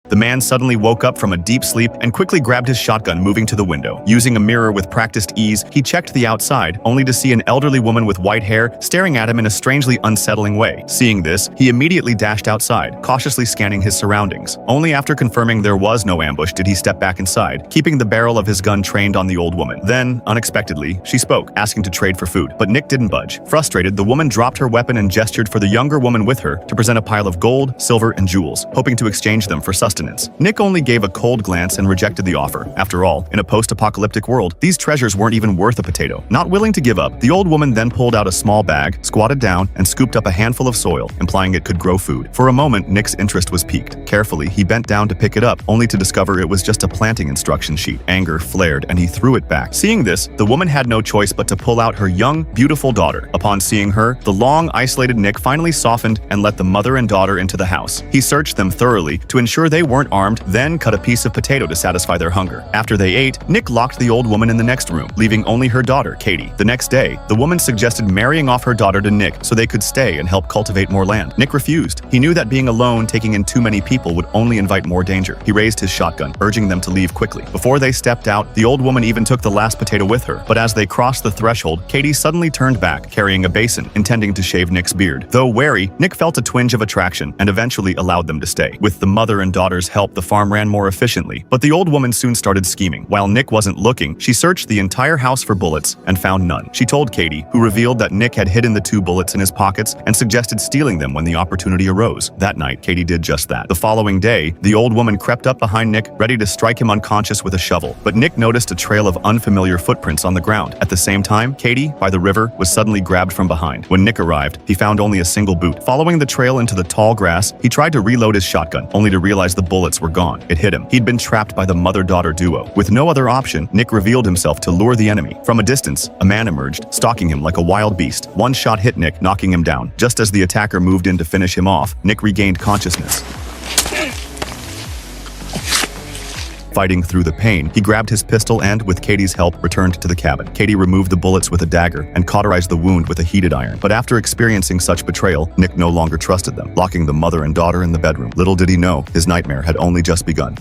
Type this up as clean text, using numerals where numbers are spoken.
The man suddenly woke up from a deep sleep and quickly grabbed his shotgun, moving to the window. Using a mirror with practiced ease, he checked the outside, only to see an elderly woman with white hair staring at him in a strangely unsettling way. Seeing this, he immediately dashed outside, cautiously scanning his surroundings. Only after confirming there was no ambush did he step back inside, keeping the barrel of his gun trained on the old woman. Then, unexpectedly, she spoke, asking to trade for food, but Nick didn't budge. Frustrated, the woman dropped her weapon and gestured for the younger woman with her to present a pile of gold, silver, and jewels, hoping to exchange them for sustenance. Nick only gave a cold glance and rejected the offer. After all, in a post-apocalyptic world, these treasures weren't even worth a potato. Not willing to give up, the old woman then pulled out a small bag, squatted down, and scooped up a handful of soil, implying it could grow food. For a moment, Nick's interest was piqued. Carefully, he bent down to pick it up, only to discover it was just a planting instruction sheet. Anger flared, and he threw it back. Seeing this, the woman had no choice but to pull out her young, beautiful daughter. Upon seeing her, the long, isolated Nick finally softened and let the mother and daughter into the house. He searched them thoroughly to ensure they weren't armed, then cut a piece of potato to satisfy their hunger. After they ate, Nick locked the old woman in the next room, leaving only her daughter, Katie. The next day, the woman suggested marrying off her daughter to Nick so they could stay and help cultivate more land. Nick refused. He knew that being alone, taking in too many people, would only invite more danger. He raised his shotgun, urging them to leave quickly. Before they stepped out, the old woman even took the last potato with her. But as they crossed the threshold, Katie suddenly turned back, carrying a basin, intending to shave Nick's beard. Though wary, Nick felt a twinge of attraction and eventually allowed them to stay. With the mother and daughter's help, the farm ran more efficiently. But the old woman soon started scheming. While Nick wasn't looking, she searched the entire house for bullets and found none. She told Katie, who revealed that Nick had hidden the 2 bullets in his pockets and suggested stealing them when the opportunity arose. That night, Katie did just that. The following day, the old woman crept up behind Nick, ready to strike him unconscious with a shovel. But Nick noticed a trail of unfamiliar footprints on the ground. At the same time, Katie, by the river, was suddenly grabbed from behind. When Nick arrived, he found only a single boot. Following the trail into the tall grass, he tried to reload his shotgun, only to realize the bullets were gone. It hit him. He'd been trapped by the mother-daughter duo. With no other option, Nick revealed himself to lure the enemy. From a distance, a man emerged, stalking him like a wild beast. One shot hit Nick, knocking him down. Just as the attacker moved in to finish him off, Nick regained consciousness. Fighting through the pain, he grabbed his pistol and, with Katie's help, returned to the cabin. Katie removed the bullets with a dagger and cauterized the wound with a heated iron. But after experiencing such betrayal, Nick no longer trusted them, locking the mother and daughter in the bedroom. Little did he know, his nightmare had only just begun.